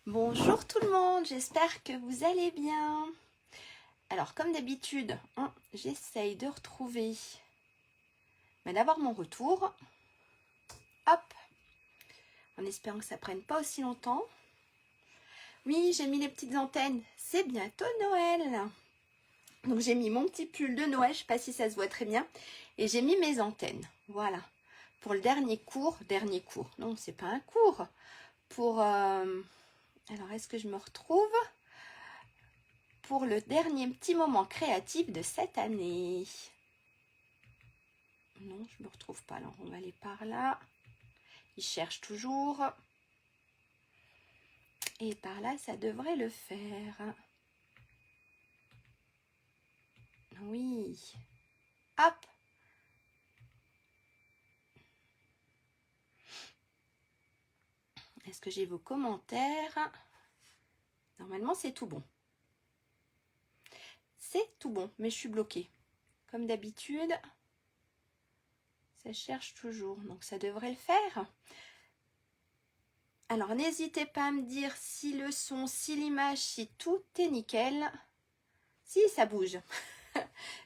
Bonjour tout le monde, j'espère que vous allez bien. Alors comme d'habitude, j'essaye de retrouver, mais d'avoir mon retour. Hop, en espérant que ça prenne pas aussi longtemps. Oui, j'ai mis les petites antennes, c'est bientôt Noël. Donc j'ai mis mon petit pull de Noël, je sais pas si ça se voit très bien. Et j'ai mis mes antennes, voilà. Pour le dernier cours, non c'est pas un cours. Pour... Alors, est-ce que je me retrouve pour le dernier petit moment créatif de cette année? Non, je ne me retrouve pas. Alors, on va aller par là. Il cherche toujours. Et par là, ça devrait le faire. Oui. Hop. Est-ce que j'ai vos commentaires? Normalement, c'est tout bon. C'est tout bon, mais je suis bloquée. Comme d'habitude, ça cherche toujours. Donc, ça devrait le faire. Alors, n'hésitez pas à me dire si le son, si l'image, si tout est nickel. Si, ça bouge.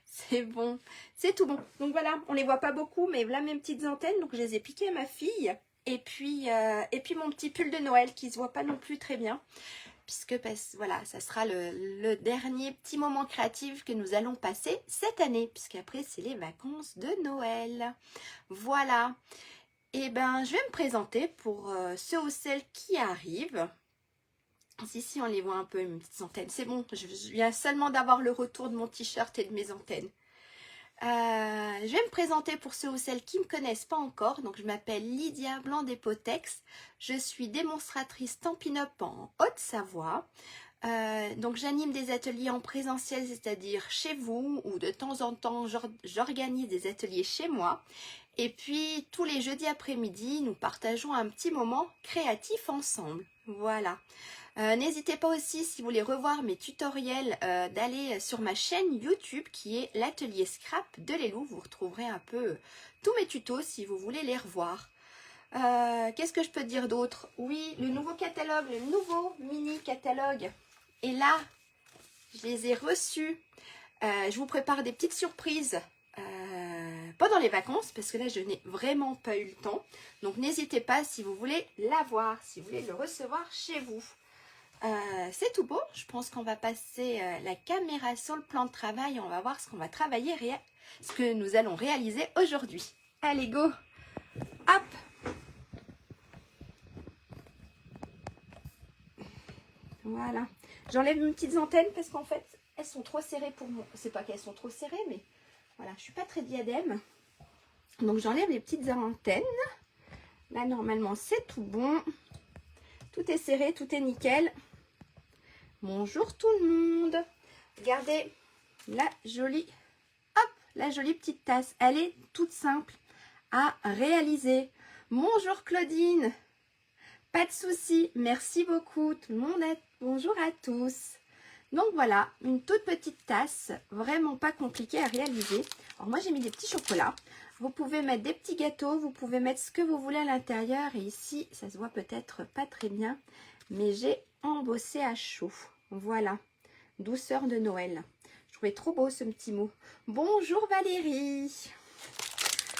C'est bon. C'est tout bon. Donc, voilà, on les voit pas beaucoup, mais voilà mes petites antennes. Donc, je les ai piquées à ma fille. Et puis mon petit pull de Noël qui se voit pas non plus très bien. Puisque, voilà, ça sera le dernier petit moment créatif que nous allons passer cette année. Puisqu'après, c'est les vacances de Noël. Voilà. Et ben, je vais me présenter pour ceux ou celles qui arrivent. Si, on les voit un peu, mes petites antennes. C'est bon, je viens seulement d'avoir le retour de mon t-shirt et de mes antennes. Je vais me présenter pour ceux ou celles qui ne me connaissent pas encore. Donc, je m'appelle Lydia Blanc des Potex. Je suis démonstratrice Stampin' Up en Haute-Savoie. Donc, j'anime des ateliers en présentiel, c'est-à-dire chez vous, ou de temps en temps, j'organise des ateliers chez moi. Et puis, tous les jeudis après-midi, nous partageons un petit moment créatif ensemble. Voilà. N'hésitez pas aussi, si vous voulez revoir mes tutoriels, d'aller sur ma chaîne YouTube qui est l'atelier Scrap de Lélou. Vous retrouverez un peu tous mes tutos si vous voulez les revoir. Qu'est-ce que je peux dire d'autre? Oui, le nouveau catalogue, le nouveau mini catalogue est là. Je les ai reçus. Je vous prépare des petites surprises pendant les vacances parce que là, je n'ai vraiment pas eu le temps. Donc, n'hésitez pas si vous voulez l'avoir, si vous voulez le recevoir chez vous. C'est tout beau. Je pense qu'on va passer la caméra sur le plan de travail. On va voir ce qu'on va travailler, ce que nous allons réaliser aujourd'hui. Allez, go! Hop! Voilà. J'enlève mes petites antennes parce qu'en fait, elles sont trop serrées pour moi. C'est pas qu'elles sont trop serrées, mais voilà, je suis pas très diadème. Donc, j'enlève les petites antennes. Là, normalement, c'est tout bon. Tout est serré, tout est nickel. Bonjour tout le monde. Regardez la jolie petite tasse. Elle est toute simple à réaliser. Bonjour Claudine. Pas de souci. Merci beaucoup tout le monde. Bonjour à tous. Donc voilà, une toute petite tasse. Vraiment pas compliquée à réaliser. Alors moi j'ai mis des petits chocolats. Vous pouvez mettre des petits gâteaux. Vous pouvez mettre ce que vous voulez à l'intérieur. Et ici, ça se voit peut-être pas très bien. Mais j'ai embossé à chaud. Voilà. Douceur de Noël. Je trouvais trop beau ce petit mot. Bonjour Valérie.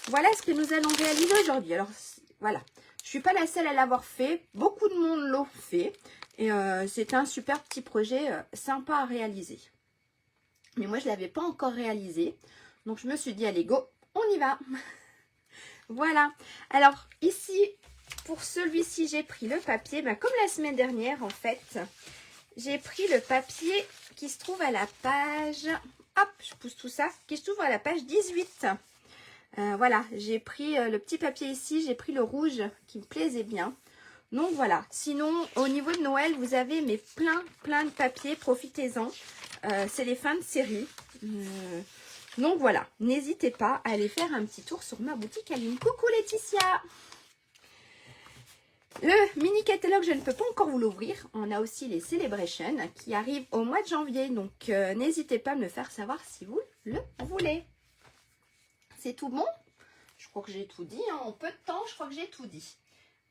Voilà ce que nous allons réaliser aujourd'hui. Alors voilà. Je ne suis pas la seule à l'avoir fait. Beaucoup de monde l'ont fait. Et c'est un super petit projet sympa à réaliser. Mais moi, je ne l'avais pas encore réalisé. Donc, je me suis dit, allez, go, on y va. Voilà. Alors, ici, pour celui-ci, j'ai pris le papier. Comme la semaine dernière, en fait, j'ai pris le papier qui se trouve à la page... Hop, je pousse tout ça. Qui se trouve à la page 18. Voilà, j'ai pris le petit papier ici. J'ai pris le rouge qui me plaisait bien. Donc voilà, sinon au niveau de Noël, vous avez mais plein de papiers, profitez-en. C'est les fins de série. Donc voilà, n'hésitez pas à aller faire un petit tour sur ma boutique en ligne. Coucou Laetitia! Le mini catalogue, je ne peux pas encore vous l'ouvrir. On a aussi les Celebrations qui arrivent au mois de janvier. Donc n'hésitez pas à me faire savoir si vous le voulez. C'est tout bon? Je crois que j'ai tout dit. En peu de temps, je crois que j'ai tout dit.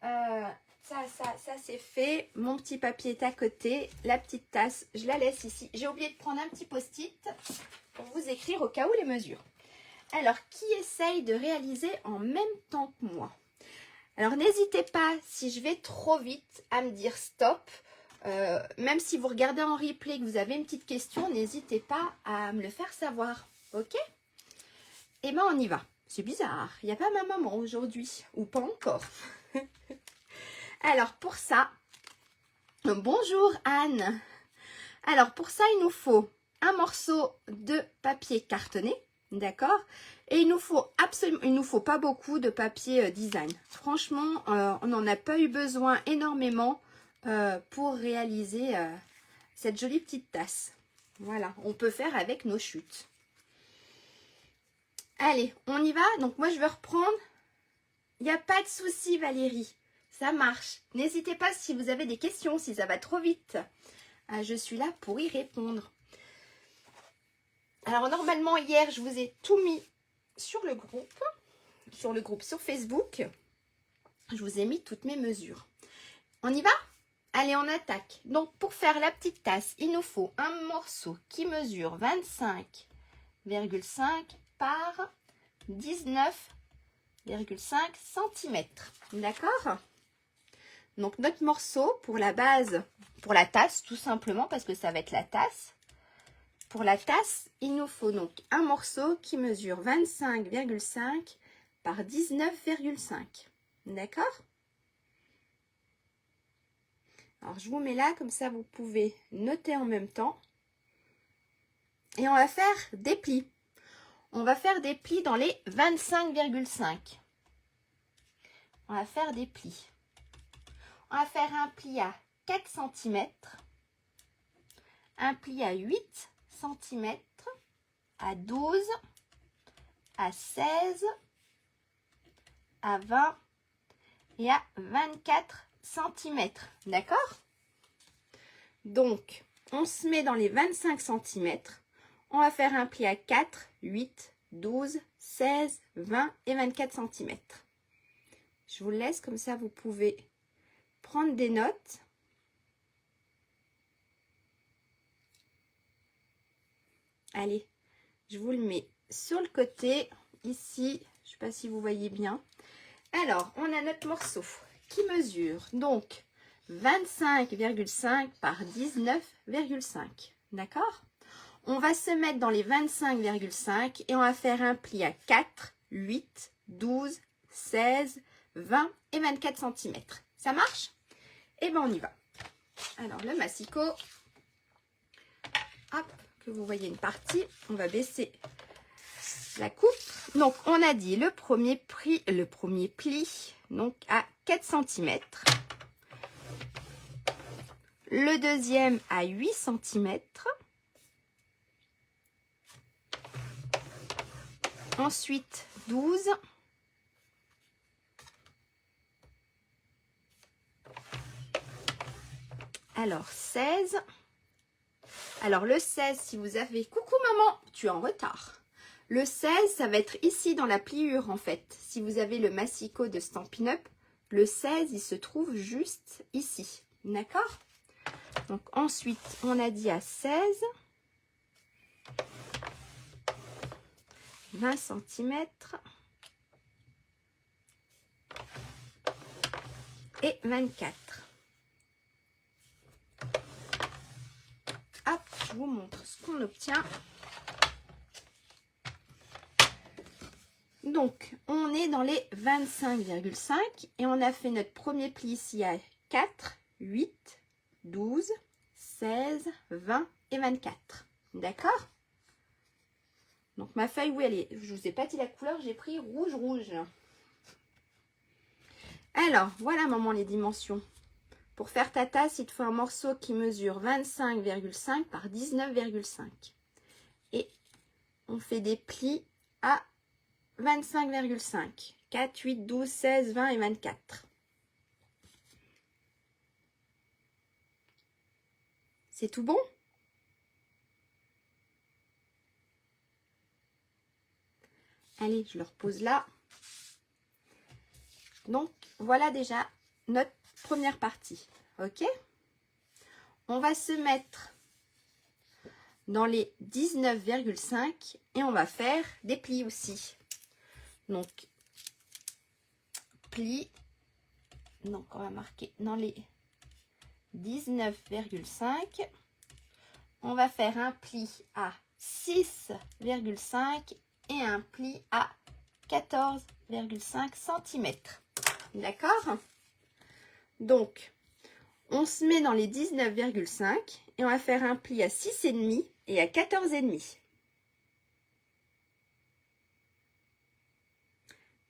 Ça c'est fait. Mon petit papier est à côté. La petite tasse, je la laisse ici. J'ai oublié de prendre un petit post-it pour vous écrire au cas où les mesures. Alors, qui essaye de réaliser en même temps que moi? Alors, n'hésitez pas, si je vais trop vite, à me dire stop. Même si vous regardez en replay, que vous avez une petite question, n'hésitez pas à me le faire savoir. Ok? Et ben, on y va. C'est bizarre, il n'y a pas ma maman aujourd'hui, ou pas encore. Alors, pour ça, bonjour Anne. Alors, pour ça, il nous faut un morceau de papier cartonné, d'accord? Et il nous faut absolument, il nous faut pas beaucoup de papier design. Franchement, on n'en a pas eu besoin énormément pour réaliser cette jolie petite tasse. Voilà, on peut faire avec nos chutes. Allez, on y va. Donc, moi, je vais reprendre. Il n'y a pas de souci, Valérie. Ça marche. N'hésitez pas si vous avez des questions, si ça va trop vite. Je suis là pour y répondre. Alors, normalement, hier, je vous ai tout mis sur le groupe sur Facebook. Je vous ai mis toutes mes mesures. On y va? Allez, on attaque. Donc, pour faire la petite tasse, il nous faut un morceau qui mesure 25,5 par 19,5 cm. D'accord? Donc, notre morceau pour la base, pour la tasse, tout simplement, parce que ça va être la tasse. Pour la tasse, il nous faut donc un morceau qui mesure 25,5 par 19,5. D'accord? Alors, je vous mets là, comme ça, vous pouvez noter en même temps. Et on va faire des plis. On va faire des plis dans les 25,5. On va faire des plis. On va faire un pli à 4 cm, un pli à 8 cm, à 12, à 16, à 20 et à 24 cm. D'accord? Donc, on se met dans les 25 cm. On va faire un pli à 4, 8, 12, 16, 20 et 24 cm. Je vous laisse comme ça, vous pouvez prendre des notes. Allez, je vous le mets sur le côté, ici. Je ne sais pas si vous voyez bien. Alors, on a notre morceau qui mesure donc 25,5 par 19,5. D'accord? On va se mettre dans les 25,5 et on va faire un pli à 4, 8, 12, 16, 20 et 24 cm. Ça marche? Et bien, on y va. Alors, le massicot, hop, que vous voyez une partie, on va baisser la coupe. Donc, on a dit le premier pli, donc à 4 cm. Le deuxième à 8 cm. Ensuite, 12. Alors, 16. Alors, le 16, si vous avez... Coucou maman, tu es en retard. Le 16, ça va être ici dans la pliure, en fait. Si vous avez le massicot de Stampin' Up, le 16, il se trouve juste ici. D'accord? Donc, ensuite, on a dit à 16. 20 cm. Et 24. Hop, je vous montre ce qu'on obtient. Donc, on est dans les 25,5 et on a fait notre premier pli ici à 4, 8, 12, 16, 20 et 24. D'accord? Donc, ma feuille, oui, elle est... Je ne vous ai pas dit la couleur, j'ai pris rouge, rouge. Alors, voilà, maman, les dimensions. Pour faire ta tasse, il te faut un morceau qui mesure 25,5 par 19,5. Et on fait des plis à 25,5. 4, 8, 12, 16, 20 et 24. C'est tout bon? Allez, je le repose là. Donc, voilà déjà notre première partie. Ok? On va se mettre dans les 19,5 et on va faire des plis aussi. Donc, plis. Donc, on va marquer dans les 19,5. On va faire un pli à 6,5 et un pli à 14,5 cm. D'accord? Donc, on se met dans les 19,5 et on va faire un pli à 6,5 et à 14,5.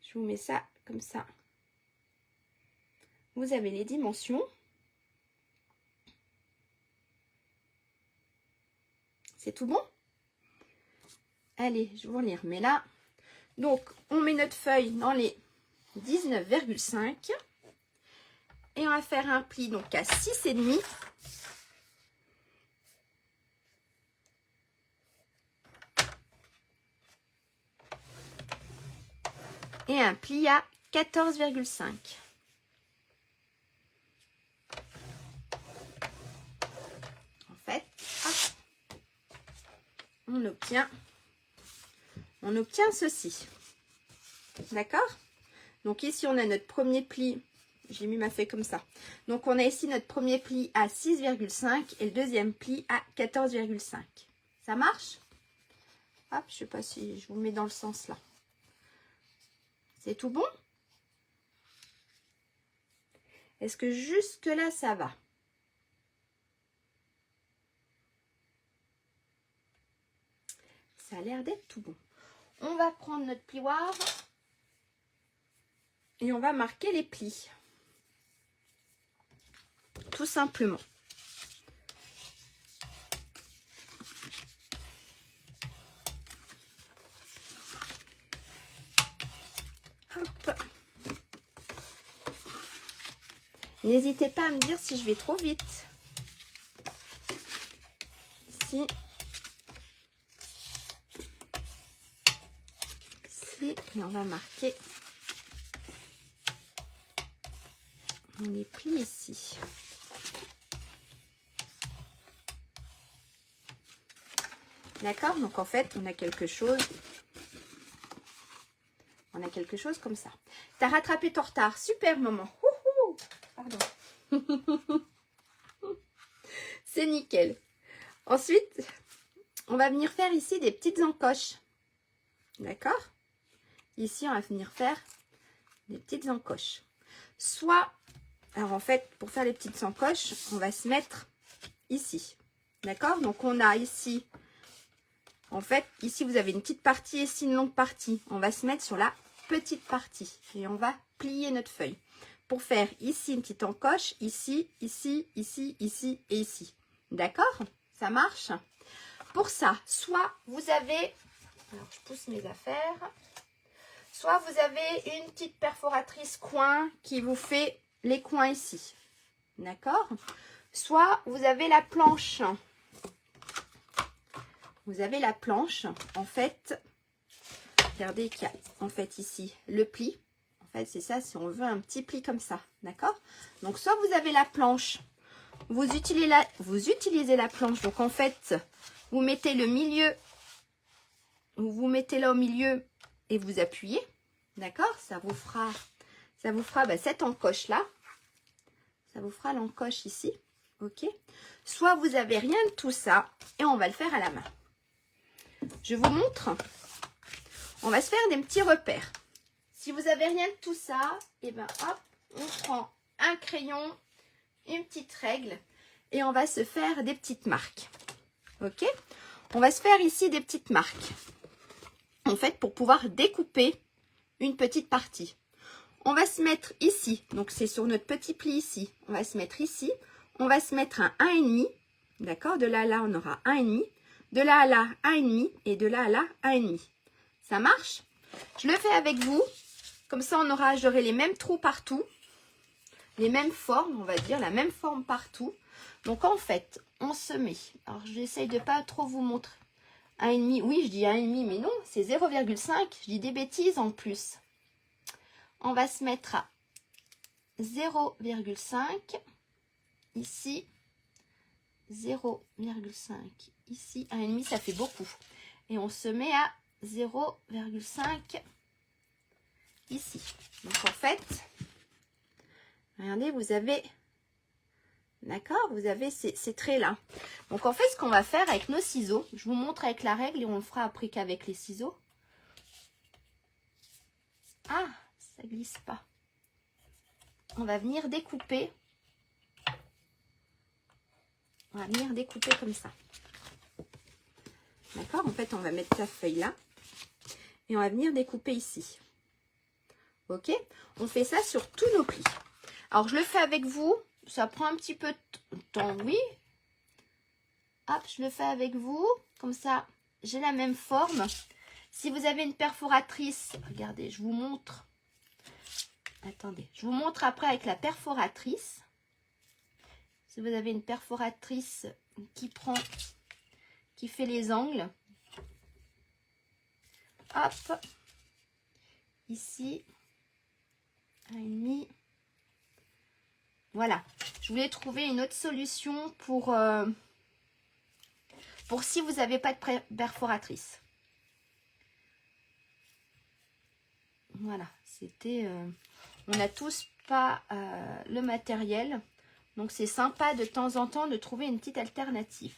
Je vous mets ça comme ça. Vous avez les dimensions. C'est tout bon? Allez, je vous les remets là. Donc, on met notre feuille dans les 19,5 et on va faire un pli donc à 6,5 et un pli à 14,5. En fait, hop, on obtient ceci. D'accord? Donc ici, on a notre premier pli. J'ai mis ma feuille comme ça. Donc, on a ici notre premier pli à 6,5 et le deuxième pli à 14,5. Ça marche? Hop, je ne sais pas si je vous mets dans le sens là. C'est tout bon? Est-ce que jusque là, ça va? Ça a l'air d'être tout bon. On va prendre notre plioir et on va marquer les plis. Tout simplement. Hop. N'hésitez pas à me dire si je vais trop vite. Ici. Ici. Et on va marquer les plis ici. D'accord? Donc en fait, on a quelque chose. On a quelque chose comme ça. T'as rattrapé ton retard. Super maman. Ouhou. Pardon. C'est nickel. Ensuite, on va venir faire ici des petites encoches. D'accord? Ici, on va venir faire des petites encoches. Soit, alors en fait, pour faire les petites encoches, on va se mettre ici. D'accord? Donc, on a ici, en fait, ici, vous avez une petite partie, ici, une longue partie. On va se mettre sur la petite partie et on va plier notre feuille pour faire ici une petite encoche, ici, ici, ici, ici et ici. D'accord? Ça marche? Pour ça, soit vous avez, alors je pousse mes affaires, soit vous avez une petite perforatrice coin qui vous fait les coins ici. D'accord? Soit vous avez la planche. Vous avez la planche, en fait, regardez qu'il y a en fait ici le pli. En fait, c'est ça, si on veut un petit pli comme ça. D'accord? Donc, soit vous avez la planche, vous utilisez la planche. Donc, en fait, vous mettez le milieu, vous mettez là au milieu et vous appuyez. D'accord? Ça vous fera cette encoche-là. Ça vous fera l'encoche ici. Ok? Soit vous avez rien de tout ça et on va le faire à la main. Je vous montre. On va se faire des petits repères. Si vous n'avez rien de tout ça, et ben hop, on prend un crayon, une petite règle et on va se faire des petites marques. Ok? On va se faire ici des petites marques. En fait, pour pouvoir découper une petite partie. On va se mettre ici. Donc, c'est sur notre petit pli ici. On va se mettre ici. On va se mettre un 1,5. D'accord? De là à là, on aura 1,5. De là à là, 1,5. Et de là à là, 1,5. Ça marche? Je le fais avec vous. Comme ça, j'aurai les mêmes trous partout. Les mêmes formes, on va dire. La même forme partout. Donc, en fait, on se met. Alors, j'essaye de pas trop vous montrer. 1,5. Oui, je dis 1,5, mais non, c'est 0,5. Je dis des bêtises en plus. On va se mettre à 0,5 ici, 0,5 ici, 1,5 ça fait beaucoup. Et on se met à 0,5 ici. Donc en fait, regardez, vous avez, d'accord, vous avez ces traits-là. Donc en fait, ce qu'on va faire avec nos ciseaux, je vous montre avec la règle et on le fera après qu'avec les ciseaux. Ah, ça glisse pas. On va venir découper. On va venir découper comme ça. D'accord? En fait, on va mettre la feuille là. Et on va venir découper ici. Ok? On fait ça sur tous nos plis. Alors, je le fais avec vous. Ça prend un petit peu de temps, oui. Hop, je le fais avec vous. Comme ça, j'ai la même forme. Si vous avez une perforatrice, regardez, je vous montre. Attendez, je vous montre après avec la perforatrice. Si vous avez une perforatrice qui fait les angles. Hop. Ici. 1,5. Voilà. Je voulais trouver une autre solution pour si vous n'avez pas de perforatrice. Voilà. C'était... on n'a tous pas le matériel. Donc, c'est sympa de temps en temps de trouver une petite alternative.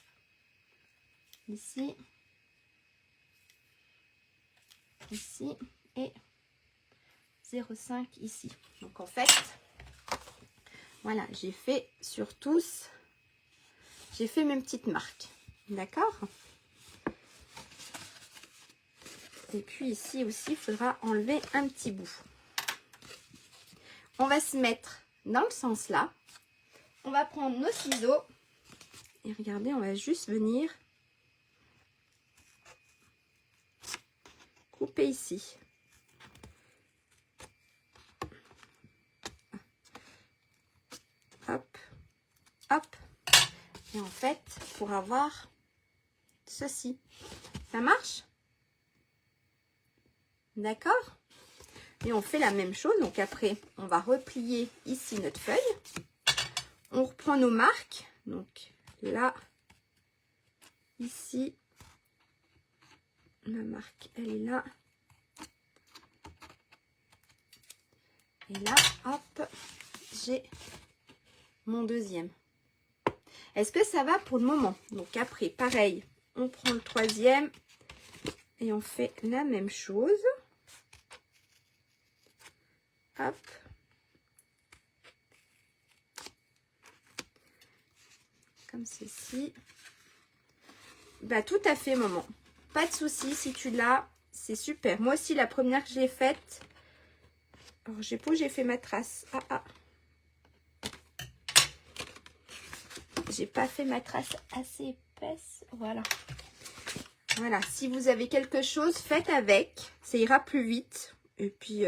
Ici. Ici. Et 0,5 ici. Donc, en fait, voilà, j'ai fait sur tous. J'ai fait mes petites marques. D'accord? Et puis, ici aussi, il faudra enlever un petit bout. On va se mettre dans le sens là. On va prendre nos ciseaux et regardez, on va juste venir couper ici. Hop, hop. Et en fait, pour avoir ceci, ça marche? D'accord? Et on fait la même chose. Donc après, on va replier ici notre feuille. On reprend nos marques. Donc là, ici, ma marque, elle est là. Et là, hop, j'ai mon deuxième. Est-ce que ça va pour le moment? Donc après, pareil, on prend le troisième et on fait la même chose. Hop. Comme ceci. Bah tout à fait, maman. Pas de souci, si tu l'as, c'est super. Moi aussi, la première que j'ai faite, alors j'ai fait ma trace. Ah ah. J'ai pas fait ma trace assez épaisse. Voilà. Voilà. Si vous avez quelque chose, faites avec. Ça ira plus vite. Et puis,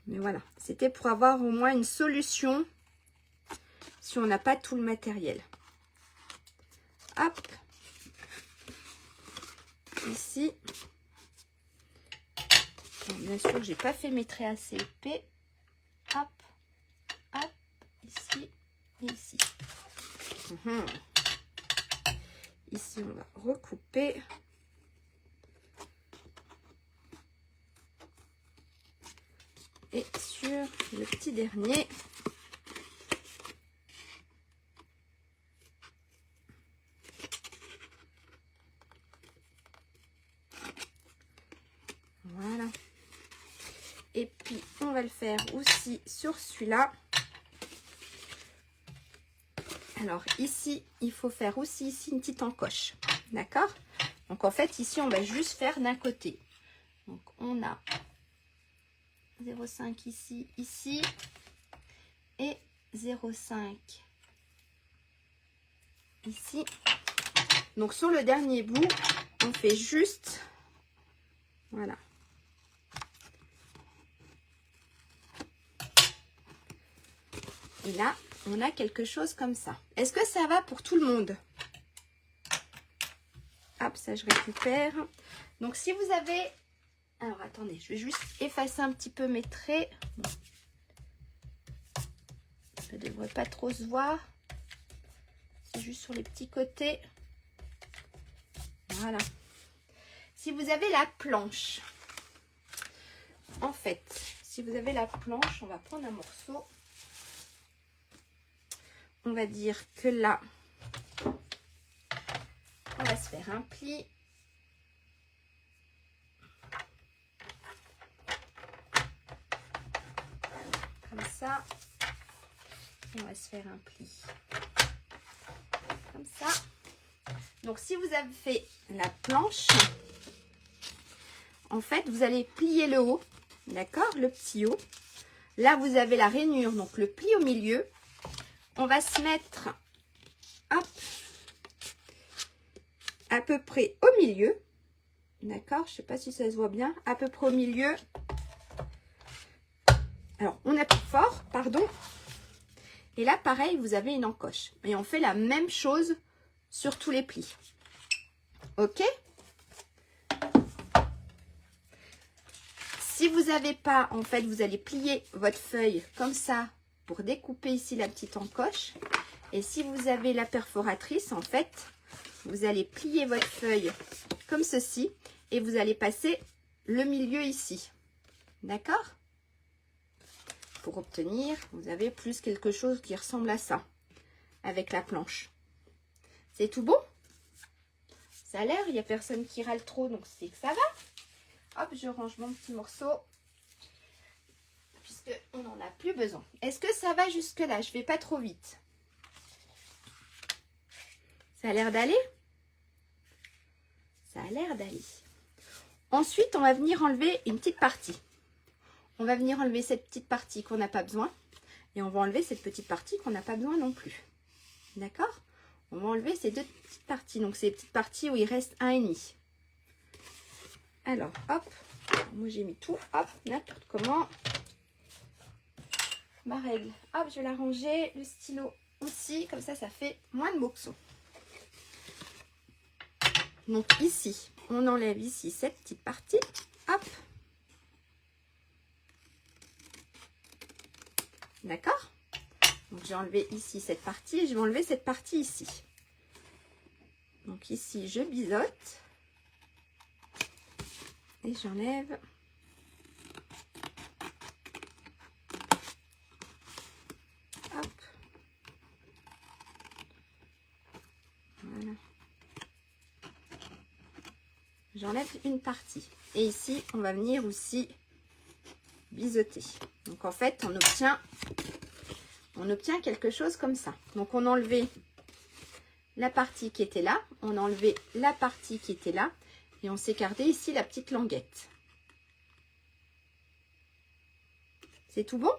mais voilà. C'était pour avoir au moins une solution si on n'a pas tout le matériel. Hop. Ici. Bon, bien sûr, j'ai pas fait mes traits assez épais. Hop. Hop. Ici. Et ici. Ici, on va recouper. Et sur le petit dernier, voilà. Et puis, on va le faire aussi sur celui-là. Alors, ici, il faut faire aussi ici une petite encoche. D'accord? Donc, en fait, ici, on va juste faire d'un côté. Donc, on a 0,5 ici, ici. Et 0,5 ici. Donc, sur le dernier bout, on fait juste... Voilà. Et là, on a quelque chose comme ça. Est-ce que ça va pour tout le monde? Hop, ça je récupère. Donc si vous avez... Alors attendez, je vais juste effacer un petit peu mes traits. Ça ne devrait pas trop se voir. C'est juste sur les petits côtés. Voilà. Si vous avez la planche, en fait, si vous avez la planche, on va prendre un morceau. On va dire que là, on va se faire un pli. Comme ça. On va se faire un pli. Comme ça. Donc, si vous avez fait la planche, en fait, vous allez plier le haut. D'accord? Le petit haut. Là, vous avez la rainure, donc le pli au milieu. On va se mettre, hop, à peu près au milieu. D'accord? Je ne sais pas si ça se voit bien. À peu près au milieu. Alors, on appuie fort, pardon. Et là, pareil, vous avez une encoche. Et on fait la même chose sur tous les plis. Ok? Si vous n'avez pas, en fait, vous allez plier votre feuille comme ça pour découper ici la petite encoche. Et si vous avez la perforatrice, en fait, vous allez plier votre feuille comme ceci et vous allez passer le milieu ici. D'accord? Pour obtenir, vous avez plus quelque chose qui ressemble à ça avec la planche. C'est tout bon? Ça a l'air, il n'y a personne qui râle trop, donc c'est que ça va. Hop, je range mon petit morceau puisqu'on n'en a plus besoin. Est-ce que ça va jusque là? Je ne vais pas trop vite. Ça a l'air d'aller? Ça a l'air d'aller. Ensuite, on va venir enlever une petite partie. On va venir enlever cette petite partie qu'on n'a pas besoin. Et on va enlever cette petite partie qu'on n'a pas besoin non plus. D'accord? On va enlever ces deux petites parties. Donc, c'est les petites parties où il reste 1,5. Alors, hop. Moi, j'ai mis tout. Hop, n'importe comment. Ma règle. Hop, je vais la ranger. Le stylo aussi. Comme ça, ça fait moins de morceaux. Donc, ici, on enlève ici cette petite partie. Hop. D'accord? Donc, j'ai enlevé ici cette partie et je vais enlever cette partie ici. Donc, ici, je biseaute. Et j'enlève. Hop. Voilà. J'enlève une partie. Et ici, on va venir aussi biseauter. Donc, en fait, on obtient quelque chose comme ça. Donc, on a enlevé la partie qui était là. On a enlevé la partie qui était là. Et on s'est gardé ici la petite languette. C'est tout bon?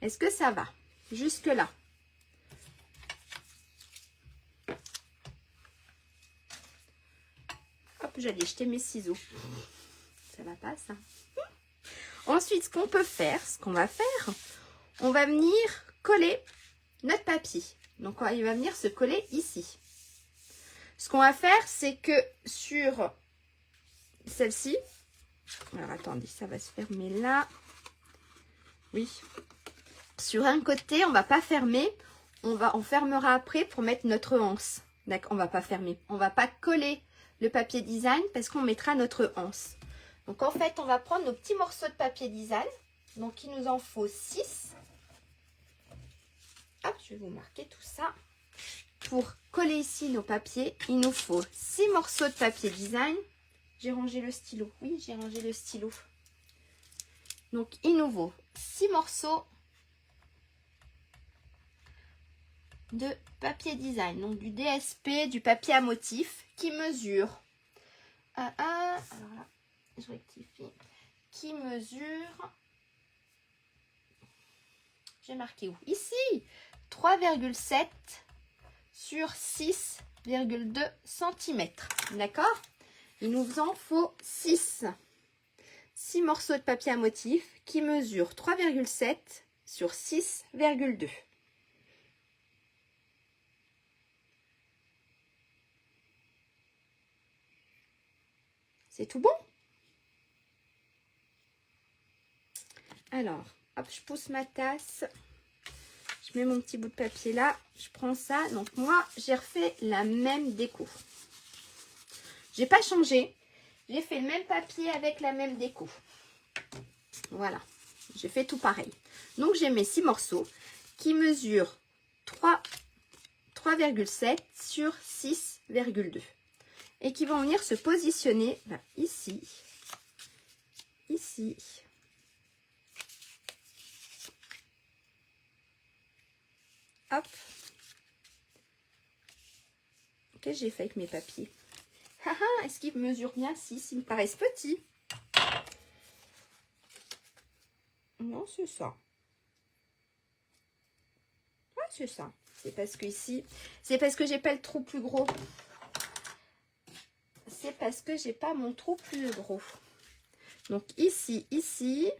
Est-ce que ça va? Jusque là. Hop, j'allais jeter mes ciseaux. Ça va pas, ça. Ensuite, ce qu'on peut faire, ce qu'on va faire, on va venir coller notre papier. Donc, il va venir se coller ici. Ce qu'on va faire, c'est que sur celle-ci, alors attendez, ça va se fermer là. Oui. Sur un côté, on va pas fermer, on fermera après pour mettre notre anse. D'accord, on va pas fermer, on va pas coller le papier design parce qu'on mettra notre anse. Donc en fait, on va prendre nos petits morceaux de papier design. Donc il nous en faut 6. Hop, je vais vous marquer tout ça. Pour coller ici nos papiers, il nous faut 6 morceaux de papier design. J'ai rangé le stylo. Oui, j'ai rangé le stylo. Donc il nous faut 6 morceaux de papier design. Donc du DSP, du papier à motif qui mesure. Alors là, je rectifie. Qui mesure. J'ai marqué où? Ici, 3,7 sur 6,2 cm. D'accord? Il nous en faut 6 morceaux de papier à motif qui mesurent 3,7 sur 6,2. C'est tout bon? Alors, Hop, je pousse ma tasse. Je mets mon petit bout de papier là. Je prends ça. Donc moi, j'ai refait la même déco. J'ai pas changé. J'ai fait le même papier avec la même déco. Voilà. J'ai fait tout pareil. Donc j'ai mes 6 morceaux qui mesurent 3,7 sur 6,2. Et qui vont venir se positionner ici. Ici. Hop. Qu'est-ce que j'ai fait avec mes papiers? Est-ce qu'ils mesurent bien? Si, ils me paraissent petits. Non, c'est ça. Ouais, c'est ça. C'est parce que ici, c'est parce que j'ai pas le trou plus gros. C'est parce que j'ai pas mon trou plus gros. Donc ici, ici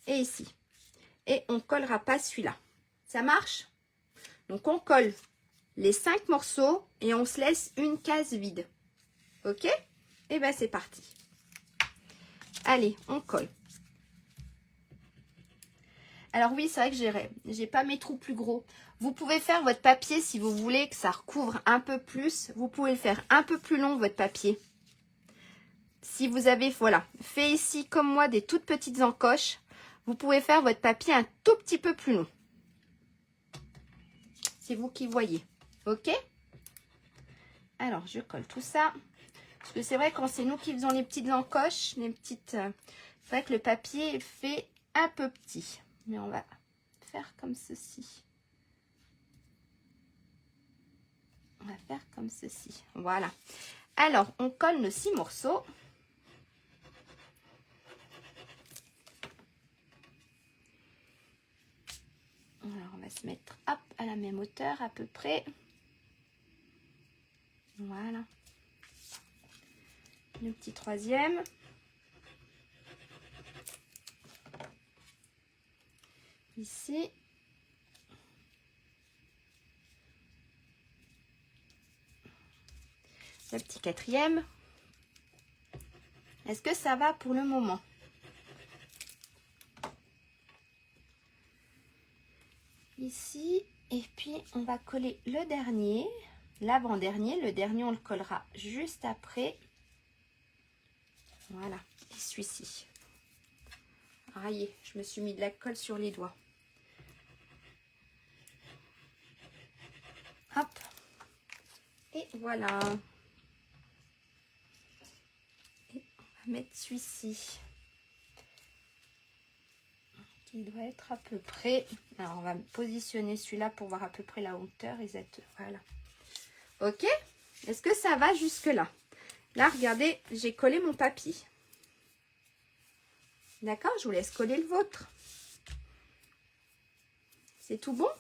et ici. Et on collera pas celui-là. Ça marche? Donc on colle les 5 morceaux et on se laisse une case vide. Ok? Et ben c'est parti. Allez, on colle. Alors oui, c'est vrai que j'ai pas mes trous plus gros. Vous pouvez faire votre papier si vous voulez que ça recouvre un peu plus. Vous pouvez le faire un peu plus long, votre papier. Si vous avez, voilà, fait ici comme moi des toutes petites encoches, vous pouvez faire votre papier un tout petit peu plus long. C'est vous qui voyez. Ok? Alors, je colle tout ça. Parce que c'est vrai, quand c'est nous qui faisons les petites encoches, les petites... c'est vrai que le papier fait un peu petit. Mais on va faire comme ceci. On va faire comme ceci. Voilà. Alors, on colle nos 6 morceaux. Alors, on va se mettre hop, à la même hauteur à peu près. Voilà. Le petit troisième. Ici. Le petit quatrième. Est-ce que ça va pour le moment? Ici. Et puis, on va coller le dernier. L'avant-dernier. Le dernier, on le collera juste après. Voilà. Et celui-ci. Aïe, je me suis mis de la colle sur les doigts. Hop. Et voilà. Et on va mettre celui-ci. Qui doit être à peu près... Alors, on va positionner celui-là pour voir à peu près la hauteur exacte. Voilà. Ok? Est-ce que ça va jusque-là? Là, regardez, j'ai collé mon papier. D'accord? Je vous laisse coller le vôtre. C'est tout bon?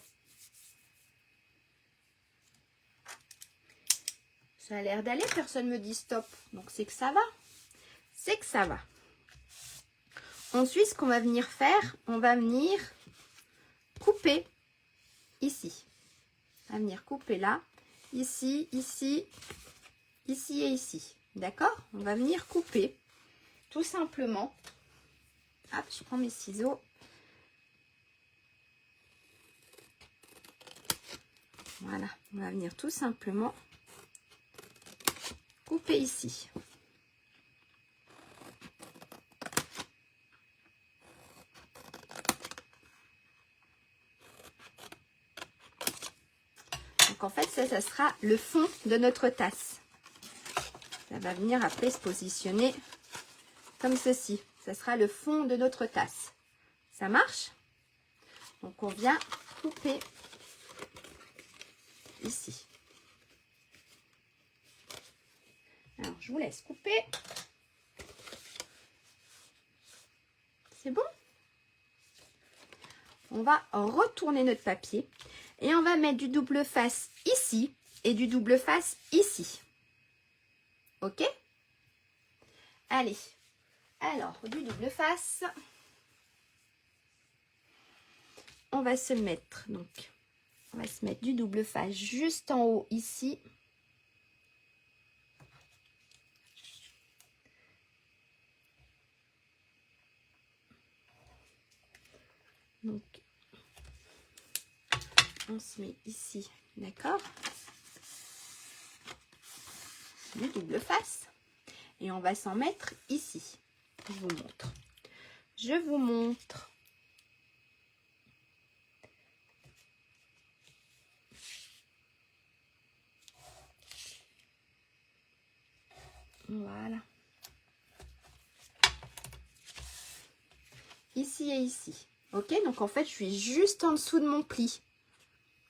Ça a l'air d'aller, personne ne me dit stop. Donc, c'est que ça va. C'est que ça va. Ensuite, ce qu'on va venir faire, on va venir couper ici. On va venir couper là, ici, ici, ici et ici. D'accord? On va venir couper tout simplement. Hop, je prends mes ciseaux. Voilà, on va venir tout simplement couper ici. Donc en fait, ça sera le fond de notre tasse. Ça va venir après se positionner comme ceci. Ça sera le fond de notre tasse. Ça marche? Donc on vient couper ici. Alors je vous laisse couper. C'est bon? On va retourner notre papier et on va mettre du double face ici et du double face ici. Ok? Allez. Alors, du double face. On va se mettre, donc, on va se mettre du double face juste en haut ici. Donc, on se met ici, d'accord? Le double face. Et on va s'en mettre ici. Je vous montre. Je vous montre. Voilà. Ici et ici. Ok, donc en fait, je suis juste en dessous de mon pli.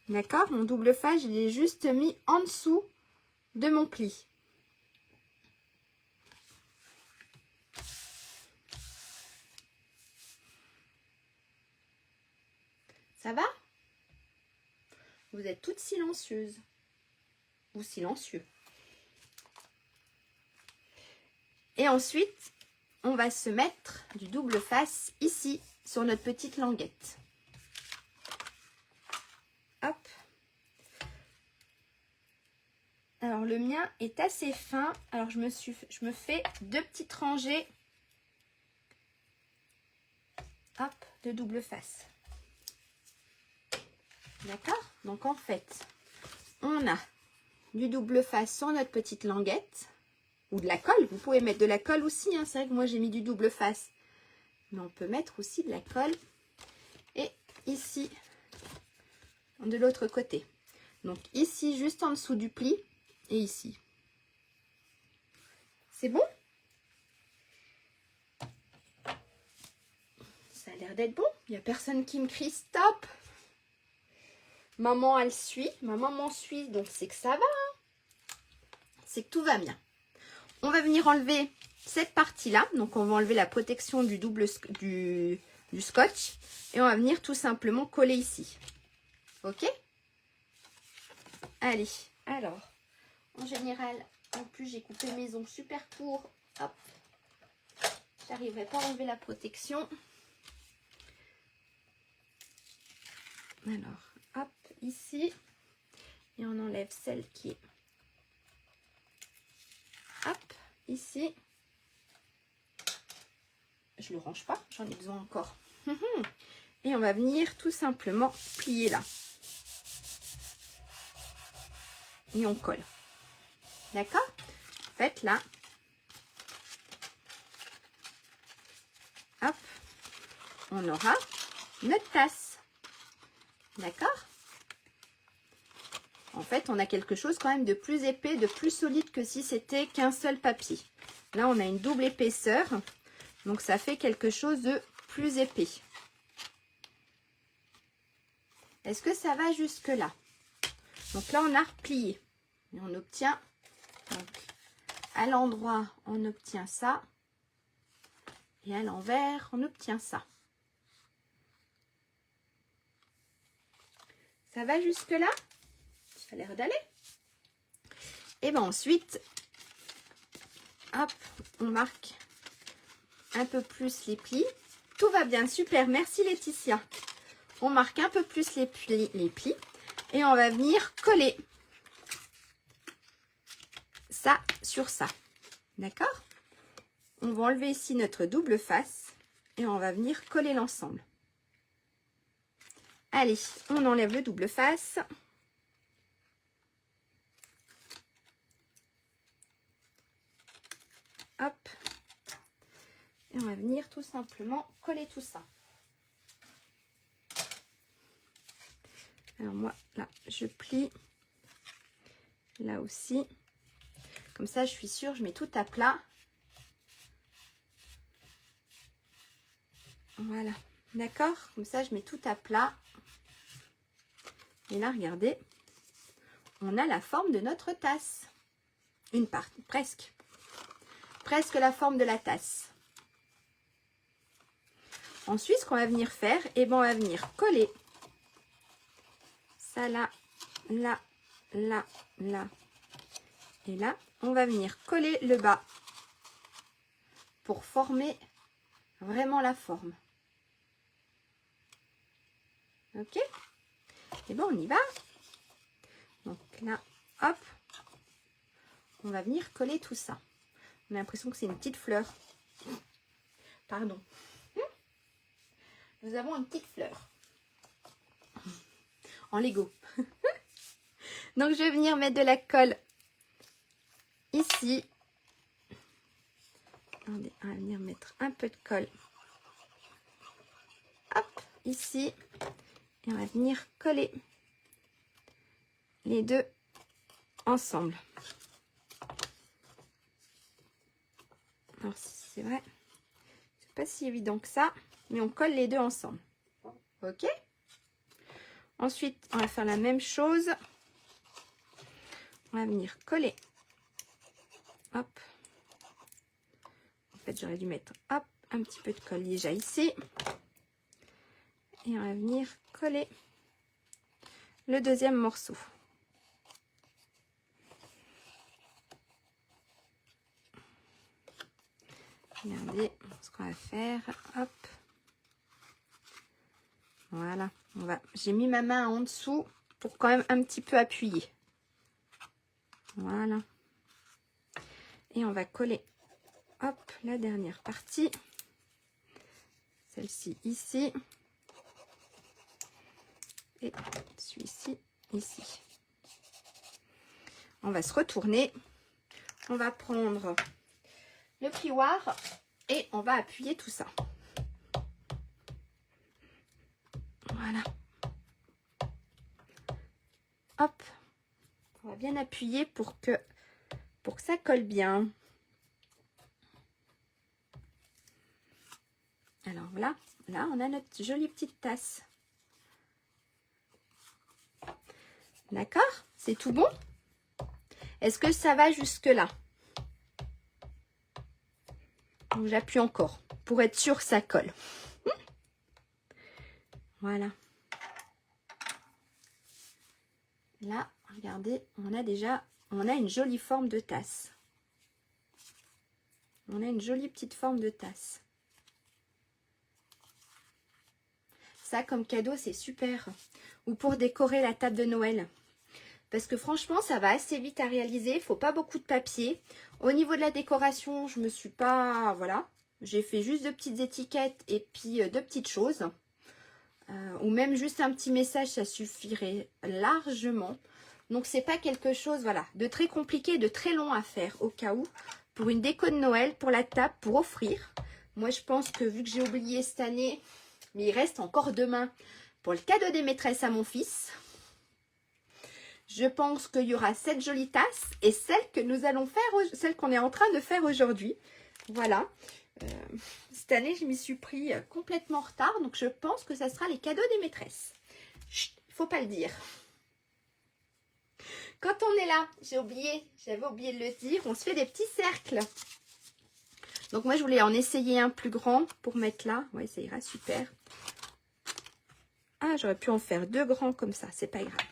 D'accord? Mon double face, je l'ai juste mis en dessous de mon pli. Ça va? Vous êtes toutes silencieuses. Ou silencieux. Et ensuite, on va se mettre du double face ici, sur notre petite languette. Hop. Alors, le mien est assez fin. Alors, je me fais 2 petites rangées. Hop, de double face. D'accord? Donc, en fait, on a du double face sur notre petite languette. Ou de la colle. Vous pouvez mettre de la colle aussi. Hein. C'est vrai que moi, j'ai mis du double face. Mais on peut mettre aussi de la colle. Et ici, de l'autre côté. Donc, ici, juste en dessous du pli. Et ici. C'est bon? Ça a l'air d'être bon. Il n'y a personne qui me crie stop. Maman, elle suit. Ma maman suit, donc c'est que ça va. Hein. C'est que tout va bien. On va venir enlever cette partie-là. Donc, on va enlever la protection du du scotch. Et on va venir tout simplement coller ici. Ok? Allez. Alors, en général, en plus, j'ai coupé mes ongles super courts. Hop. J'arriverai pas à enlever la protection. Alors, hop, ici. Et on enlève celle qui est... Hop, ici. Je le range pas, j'en ai besoin encore. Et on va venir tout simplement plier là. Et on colle. D'accord? En fait, là. Hop. On aura notre tasse. D'accord? En fait, on a quelque chose quand même de plus épais, de plus solide que si c'était qu'un seul papier. Là, on a une double épaisseur. Donc, ça fait quelque chose de plus épais. Est-ce que ça va jusque là? Donc là, on a replié. Et on obtient, donc, à l'endroit, on obtient ça. Et à l'envers, on obtient ça. Ça va jusque là? Ça a l'air d'aller. Et bien ensuite, hop, on marque un peu plus les plis. Tout va bien, super, merci Laetitia. On marque un peu plus les plis et on va venir coller ça sur ça. D'accord? On va enlever ici notre double face et on va venir coller l'ensemble. Allez, on enlève le double face. Hop. Et on va venir tout simplement coller tout ça. Alors moi, là, je plie. Là aussi. Comme ça, je suis sûre, je mets tout à plat. Voilà. D'accord? Comme ça, je mets tout à plat. Et là, regardez. On a la forme de notre tasse. Une partie, presque. Presque la forme de la tasse. Ensuite, ce qu'on va venir faire, eh ben, on va venir coller ça là, là, là, là. Et là, on va venir coller le bas pour former vraiment la forme. Ok? Et bon, on y va. Donc là, hop, on va venir coller tout ça. On a l'impression que c'est une petite fleur. Pardon. nous avons une petite fleur. En Lego. Donc, je vais venir mettre de la colle ici. Attendez, on va venir mettre un peu de colle. Hop, ici. Et on va venir coller les deux ensemble. Alors, c'est vrai, c'est pas si évident que ça, mais on colle les deux ensemble. Ok? Ensuite, on va faire la même chose. On va venir coller. Hop. En fait, j'aurais dû mettre hop, un petit peu de colle déjà ici. Et on va venir coller le deuxième morceau. Regardez ce qu'on va faire. Hop. Voilà. J'ai mis ma main en dessous pour quand même un petit peu appuyer. Voilà. Et on va coller, hop, la dernière partie. Celle-ci ici. Et celui-ci ici. On va se retourner. On va prendre le plioir et on va appuyer tout ça. Voilà. Hop. On va bien appuyer pour que ça colle bien. Alors voilà, là on a notre jolie petite tasse. D'accord? C'est tout bon? Est-ce que ça va jusque là? Donc j'appuie encore pour être sûr que ça colle. Voilà. Là, regardez, on a une jolie forme de tasse. On a une jolie petite forme de tasse. Ça, comme cadeau, c'est super. Ou pour décorer la table de Noël. Parce que franchement, ça va assez vite à réaliser. Il ne faut pas beaucoup de papier. Au niveau de la décoration, je me suis pas... Voilà. J'ai fait juste de petites étiquettes et puis de petites choses. Ou même juste un petit message, ça suffirait largement. Donc, c'est pas quelque chose, voilà, de très compliqué, de très long à faire au cas où. Pour une déco de Noël, pour la table, pour offrir. Moi, je pense que vu que j'ai oublié cette année, mais il reste encore demain pour le cadeau des maîtresses à mon fils. Je pense qu'il y aura cette jolie tasse et celle que nous allons faire, celle qu'on est en train de faire aujourd'hui. Voilà. Cette année, je m'y suis pris complètement en retard. Donc, je pense que ça sera les cadeaux des maîtresses. Chut, il ne faut pas le dire. Quand on est là, j'avais oublié de le dire, on se fait des petits cercles. Donc, moi, je voulais en essayer un plus grand pour mettre là. Oui, ça ira super. Ah, j'aurais pu en faire 2 grands comme ça. C'est pas grave.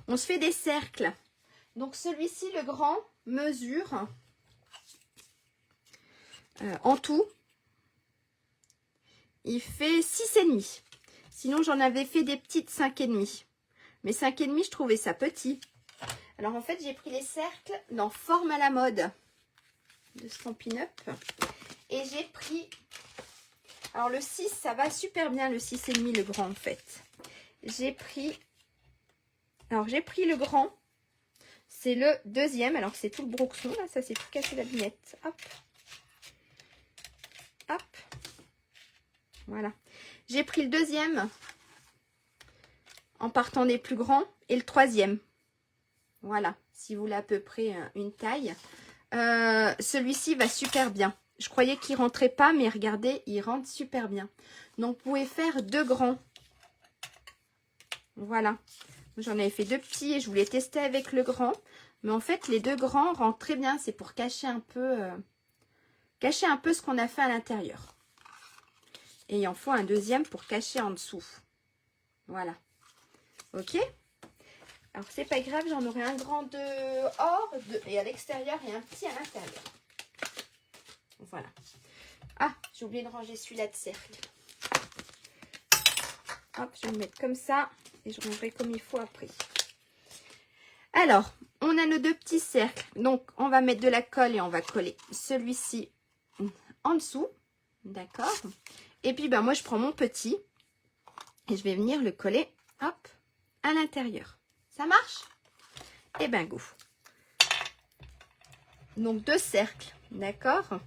On se fait des cercles. Donc, celui-ci, le grand, mesure en tout. Il fait 6,5. Sinon, j'en avais fait des petites 5,5. Mais 5,5, je trouvais ça petit. Alors, en fait, j'ai pris les cercles dans Forme à la mode de Stampin' Up. Et j'ai pris... Alors, le 6, ça va super bien, le 6,5, le grand, en fait. J'ai pris... Alors, j'ai pris le grand. C'est le deuxième. Alors, c'est tout le broxon. Là, ça, c'est tout cassé la lunette. Hop. Hop. Voilà. J'ai pris le deuxième en partant des plus grands et le troisième. Voilà. Si vous voulez à peu près une taille. Celui-ci va super bien. Je croyais qu'il ne rentrait pas, mais regardez, il rentre super bien. Donc, vous pouvez faire 2 grands. Voilà. J'en avais fait 2 petits et je voulais tester avec le grand. Mais en fait, les 2 grands rentrent très bien. C'est pour cacher un peu ce qu'on a fait à l'intérieur. Et il en faut un deuxième pour cacher en dessous. Voilà. Ok. Alors, c'est pas grave, j'en aurai un grand dehors et à l'extérieur et un petit à l'intérieur. Voilà. Ah, j'ai oublié de ranger celui-là de cercle. Hop, je vais le mettre comme ça et je rangerai comme il faut après. Alors, on a nos 2 petits cercles. Donc, on va mettre de la colle et on va coller celui-ci en dessous. D'accord. Et puis, ben, moi, je prends mon petit Et je vais venir le coller, hop, à l'intérieur. Ça marche? Et ben go. Donc 2 cercles, d'accord?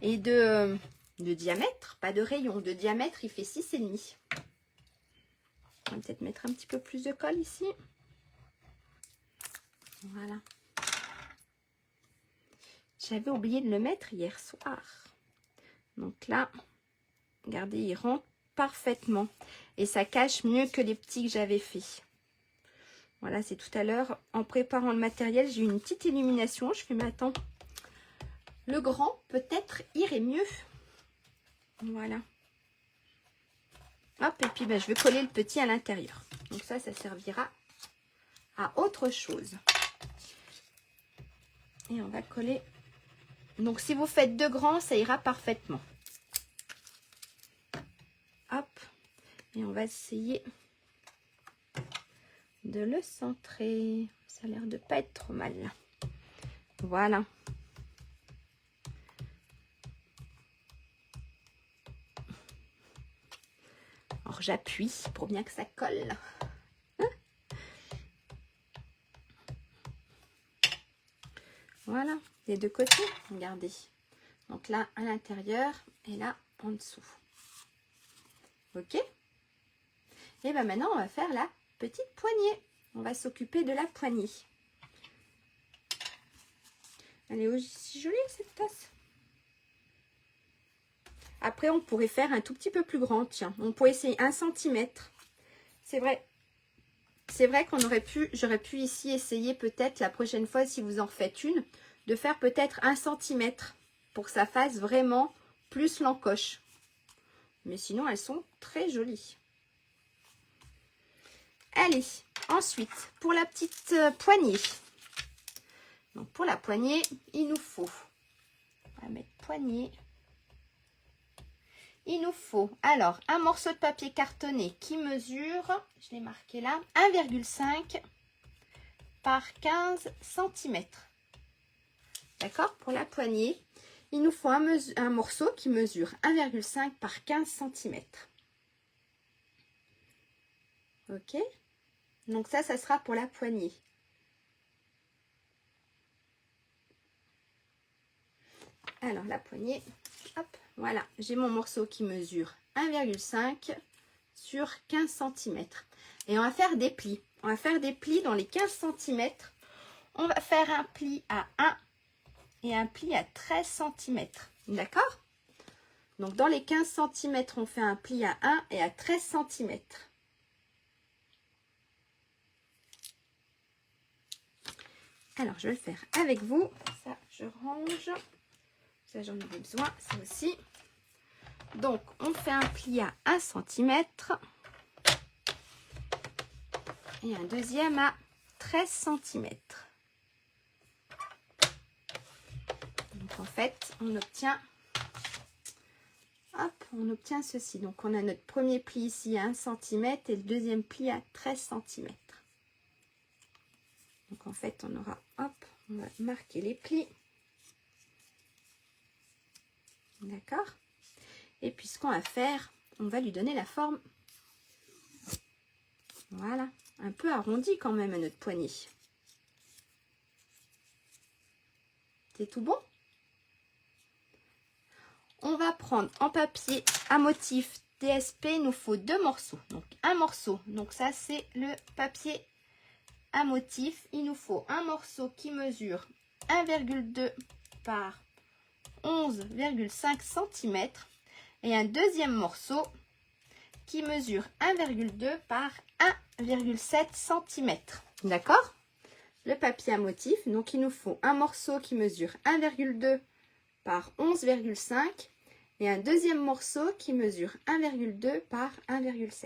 Et de diamètre, pas de rayon. De diamètre, il fait 6,5. On va peut-être mettre un petit peu plus de colle ici. Voilà. J'avais oublié de le mettre hier soir. Donc là, regardez, il rentre parfaitement. Et ça cache mieux que les petits que j'avais fait. Voilà, c'est tout à l'heure. En préparant le matériel, j'ai eu une petite illumination. Je fais, mais attends, le grand peut-être irait mieux. Voilà. Hop, et puis ben, je vais coller le petit à l'intérieur. Donc ça servira à autre chose. Et on va coller. Donc si vous faites 2 grands, ça ira parfaitement. Hop. Et on va essayer de le centrer. Ça a l'air de pas être trop mal. Voilà. Alors j'appuie pour bien que ça colle. Voilà, des 2 côtés, regardez. Donc là à l'intérieur et là en dessous. Ok. Et bien maintenant on va faire la petite poignée. On va s'occuper de la poignée. Elle est aussi jolie cette tasse. Après on pourrait faire un tout petit peu plus grand. Tiens, on pourrait essayer 1 cm. C'est vrai. C'est vrai qu'on aurait pu, j'aurais pu ici essayer peut-être la prochaine fois, si vous en faites une, de faire peut-être 1 cm pour que ça fasse vraiment plus l'encoche. Mais sinon, elles sont très jolies. Allez, ensuite, pour la petite poignée. Donc, pour la poignée, il nous faut, on va mettre poignée. Il nous faut alors un morceau de papier cartonné qui mesure, je l'ai marqué là, 1,5 par 15 cm. D'accord? Pour la poignée, il nous faut un morceau qui mesure 1,5 par 15 cm. Ok? Donc ça sera pour la poignée. Alors la poignée, hop, voilà, j'ai mon morceau qui mesure 1,5 sur 15 cm. Et on va faire des plis. On va faire des plis dans les 15 cm. On va faire un pli à 1 et un pli à 13 cm. D'accord? Donc dans les 15 cm, on fait un pli à 1 et à 13 cm. Alors je vais le faire avec vous. Ça, je range. Ça, j'en avais besoin, ça aussi. Donc, on fait un pli à 1 cm et un deuxième à 13 cm. Donc, en fait, on obtient ceci. Donc, on a notre premier pli ici à 1 cm et le deuxième pli à 13 cm. Donc, en fait, on aura, hop, on va marquer les plis. D'accord? Et puis ce qu'on va faire, on va lui donner la forme. Voilà, un peu arrondi quand même à notre poignée. C'est tout bon? On va prendre en papier à motif DSP, il nous faut 2 morceaux. Donc un morceau, donc ça c'est le papier à motif. Il nous faut un morceau qui mesure 1,2 par 11,5 cm et un deuxième morceau qui mesure 1,2 par 1,7 cm. D'accord? Le papier à motif, donc il nous faut un morceau qui mesure 1,2 par 11,5 et un deuxième morceau qui mesure 1,2 par 1,7.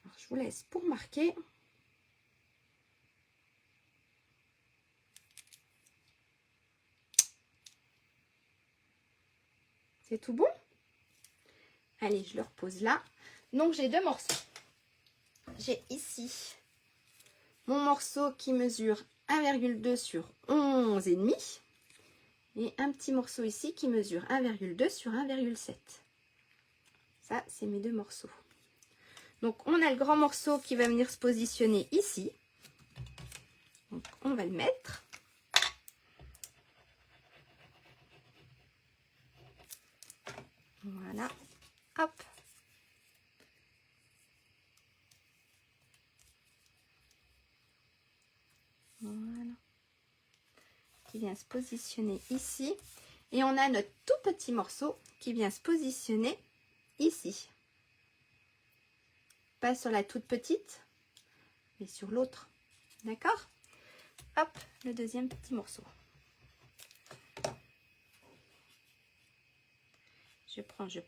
Alors, je vous laisse pour marquer. C'est tout bon? Allez, je le repose là. Donc, j'ai 2 morceaux. J'ai ici mon morceau qui mesure 1,2 sur 11,5 et un petit morceau ici qui mesure 1,2 sur 1,7. Ça, c'est mes 2 morceaux. Donc, on a le grand morceau qui va venir se positionner ici. Donc, on va le mettre. Voilà. Hop. Voilà. Qui vient se positionner ici. Et on a notre tout petit morceau qui vient se positionner ici. Pas sur la toute petite, mais sur l'autre. D'accord? Hop, le deuxième petit morceau. Je prends. Je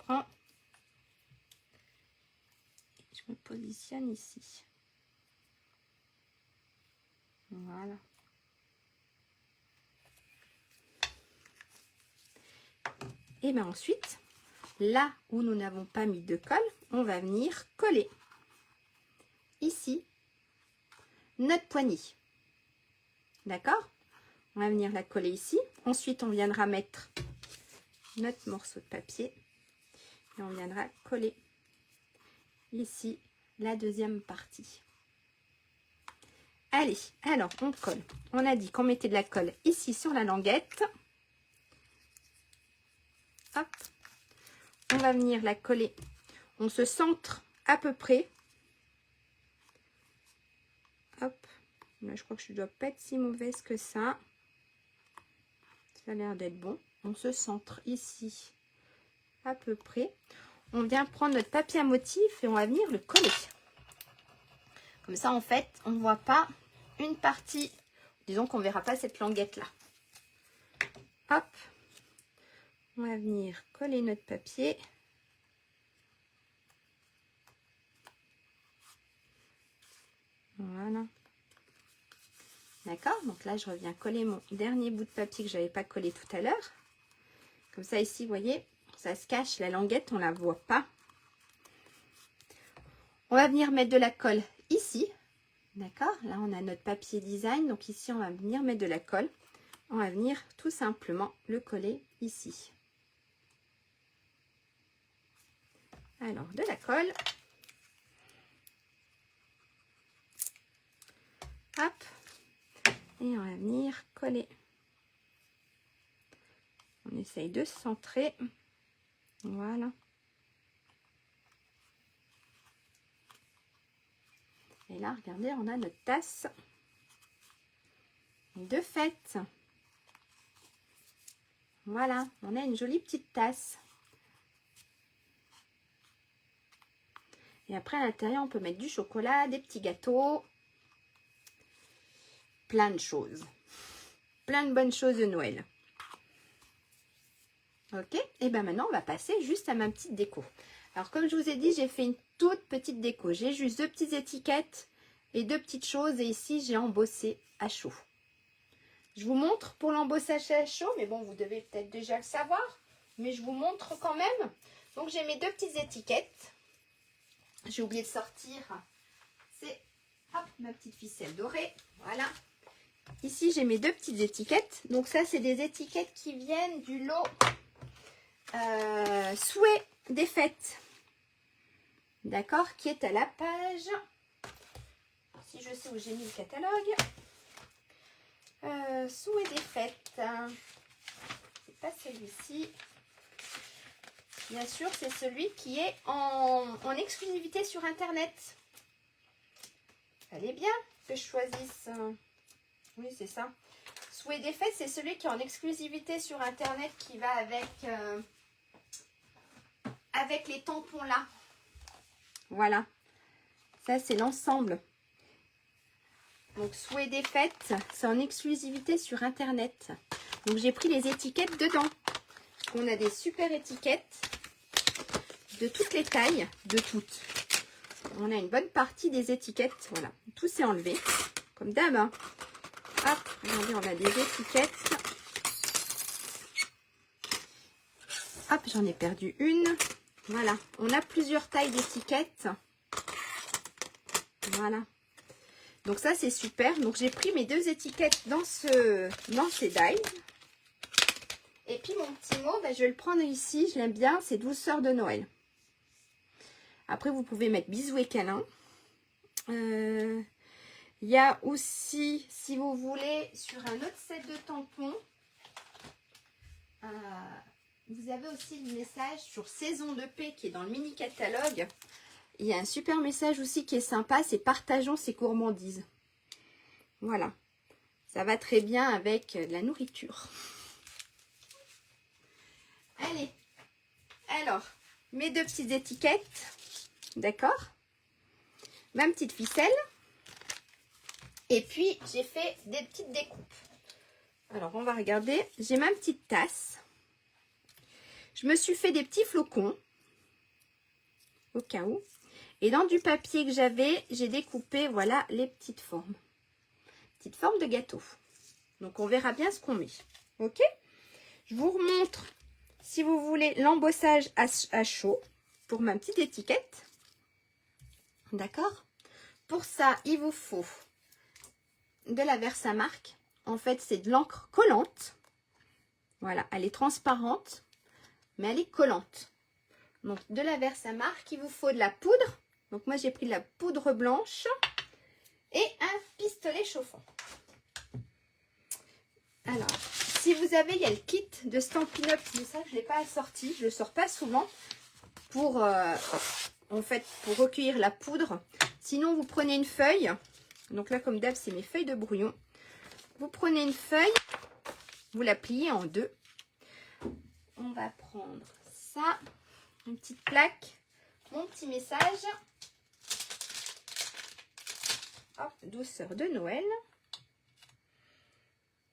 me positionne ici. Voilà. Et bien ensuite, là où nous n'avons pas mis de colle, on va venir coller ici notre poignée. D'accord? On va venir la coller ici. Ensuite, on viendra mettre notre morceau de papier et on viendra coller ici la deuxième partie. Allez, alors on colle. On a dit qu'on mettait de la colle ici sur la languette. Hop. On va venir la coller. On se centre à peu près. Hop. Là, je crois que je ne dois pas être si mauvaise que ça. Ça a l'air d'être bon. On se centre ici à peu près. On vient prendre notre papier à motif et on va venir le coller. Comme ça, en fait, on ne voit pas une partie. Disons qu'on ne verra pas cette languette là. Hop. On va venir coller notre papier. Voilà. D'accord, donc là, je reviens coller mon dernier bout de papier que je n'avais pas collé tout à l'heure. Comme ça, ici, vous voyez, ça se cache. La languette, on ne la voit pas. On va venir mettre de la colle ici. D'accord, là, on a notre papier design. Donc ici, on va venir mettre de la colle. On va venir tout simplement le coller ici. Alors, de la colle. Hop. Et on va venir coller. On essaye de se centrer. Voilà. Et là, regardez, on a notre tasse de fête. Voilà, on a une jolie petite tasse. Et après, à l'intérieur, on peut mettre du chocolat, des petits gâteaux. Plein de choses. Plein de bonnes choses de Noël. Ok, et bien maintenant, on va passer juste à ma petite déco. Alors, comme je vous ai dit, j'ai fait une toute petite déco. J'ai juste 2 petites étiquettes et 2 petites choses. Et ici, j'ai embossé à chaud. Je vous montre pour l'embossage à chaud. Mais bon, vous devez peut-être déjà le savoir. Mais je vous montre quand même. Donc, j'ai mes 2 petites étiquettes. J'ai oublié de sortir. C'est ma petite ficelle dorée. Voilà. Ici, j'ai mes 2 petites étiquettes. Donc, ça, c'est des étiquettes qui viennent du lot souhait des fêtes. D'accord, qui est à la page, si je sais où j'ai mis le catalogue, souhait des fêtes, c'est pas celui-ci, bien sûr c'est celui qui est en exclusivité sur internet. Fallait bien que je choisisse, oui c'est ça, souhait des fêtes, c'est celui qui est en exclusivité sur internet, qui va avec les tampons là. Voilà, ça c'est l'ensemble. Donc souhait des fêtes, c'est en exclusivité sur internet. Donc j'ai pris les étiquettes dedans. On a des super étiquettes de toutes les tailles, de toutes. On a une bonne partie des étiquettes. Voilà, tout s'est enlevé, comme d'hab. Hein. Hop, regardez, on a des étiquettes. Hop, j'en ai perdu une. Voilà, on a plusieurs tailles d'étiquettes. Voilà. Donc ça, c'est super. Donc j'ai pris mes 2 étiquettes dans ces dies. Et puis mon petit mot, ben, je vais le prendre ici. Je l'aime bien, c'est douceur de Noël. Après, vous pouvez mettre bisous et câlins. Il y a aussi, si vous voulez, sur un autre set de tampons, vous avez aussi le message sur Saison de paix qui est dans le mini catalogue. Il y a un super message aussi qui est sympa, c'est partageons ses gourmandises. Voilà, ça va très bien avec la nourriture. Allez, alors, mes deux petites étiquettes, d'accord? Ma petite ficelle. Et puis, j'ai fait des petites découpes. Alors, on va regarder. J'ai ma petite tasse. Je me suis fait des petits flocons, au cas où. Et dans du papier que j'avais, j'ai découpé, voilà, les petites formes. Petites formes de gâteau. Donc, on verra bien ce qu'on met. Ok? Je vous remontre, si vous voulez, l'embossage à chaud pour ma petite étiquette. D'accord? Pour ça, il vous faut de la Versamark. En fait, c'est de l'encre collante. Voilà, elle est transparente, mais elle est collante. Donc, de la Versamark, il vous faut de la poudre. Donc, moi, j'ai pris de la poudre blanche et un pistolet chauffant. Alors, si vous avez, il y a le kit de Stampin' Up, mais ça, je ne l'ai pas assorti. Je ne le sors pas souvent pour, en fait, pour recueillir la poudre. Sinon, vous prenez une feuille. Donc là, comme d'hab, c'est mes feuilles de brouillon. Vous prenez une feuille, vous la pliez en deux. On va prendre ça, une petite plaque, mon petit message. Hop, douceur de Noël.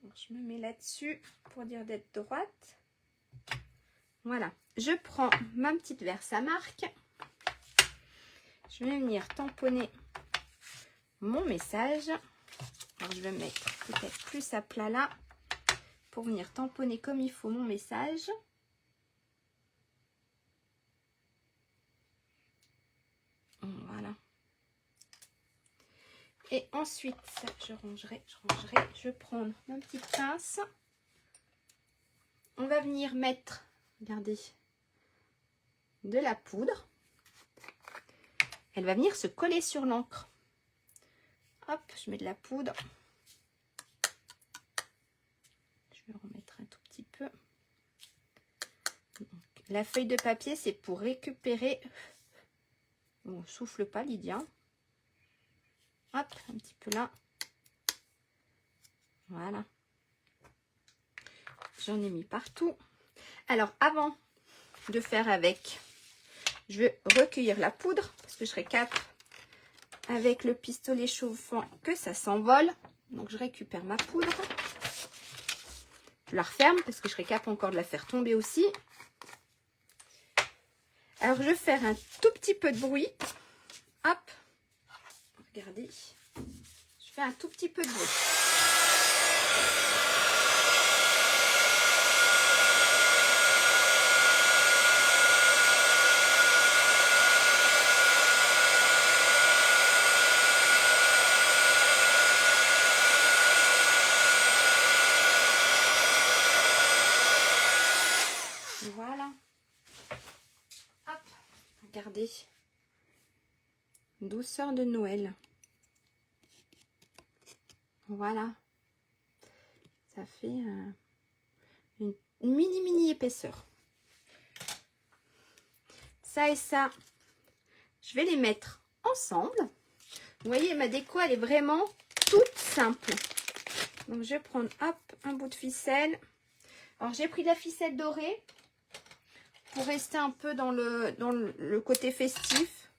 Donc, je me mets là-dessus pour dire d'être droite. Voilà, je prends ma petite Versamark. Je vais venir tamponner mon message. Alors, je vais mettre peut-être plus à plat là pour venir tamponner comme il faut mon message. Voilà. Et ensuite, ça, je rangerai. Je vais prendre ma petite pince. On va venir mettre, regardez, de la poudre. Elle va venir se coller sur l'encre. Hop, je mets de la poudre. Je vais remettre un tout petit peu. Donc, la feuille de papier, c'est pour récupérer. Bon, souffle pas, Lydia. Hop, un petit peu là. Voilà. J'en ai mis partout. Alors, avant de faire avec, je vais recueillir la poudre parce que je serai cap avec le pistolet chauffant que ça s'envole. Donc, je récupère ma poudre. Je la referme parce que je serai cap encore de la faire tomber aussi. Alors, je vais faire un tout petit peu de bruit. Hop. Regardez. Je fais un tout petit peu de bruit. Voilà. Hop. Regardez. Douceur de Noël. Voilà. Ça fait une mini épaisseur. Ça et ça, je vais les mettre ensemble. Vous voyez, ma déco, elle est vraiment toute simple. Donc, je vais prendre, hop, un bout de ficelle. Alors, j'ai pris de la ficelle dorée pour rester un peu dans le côté festif.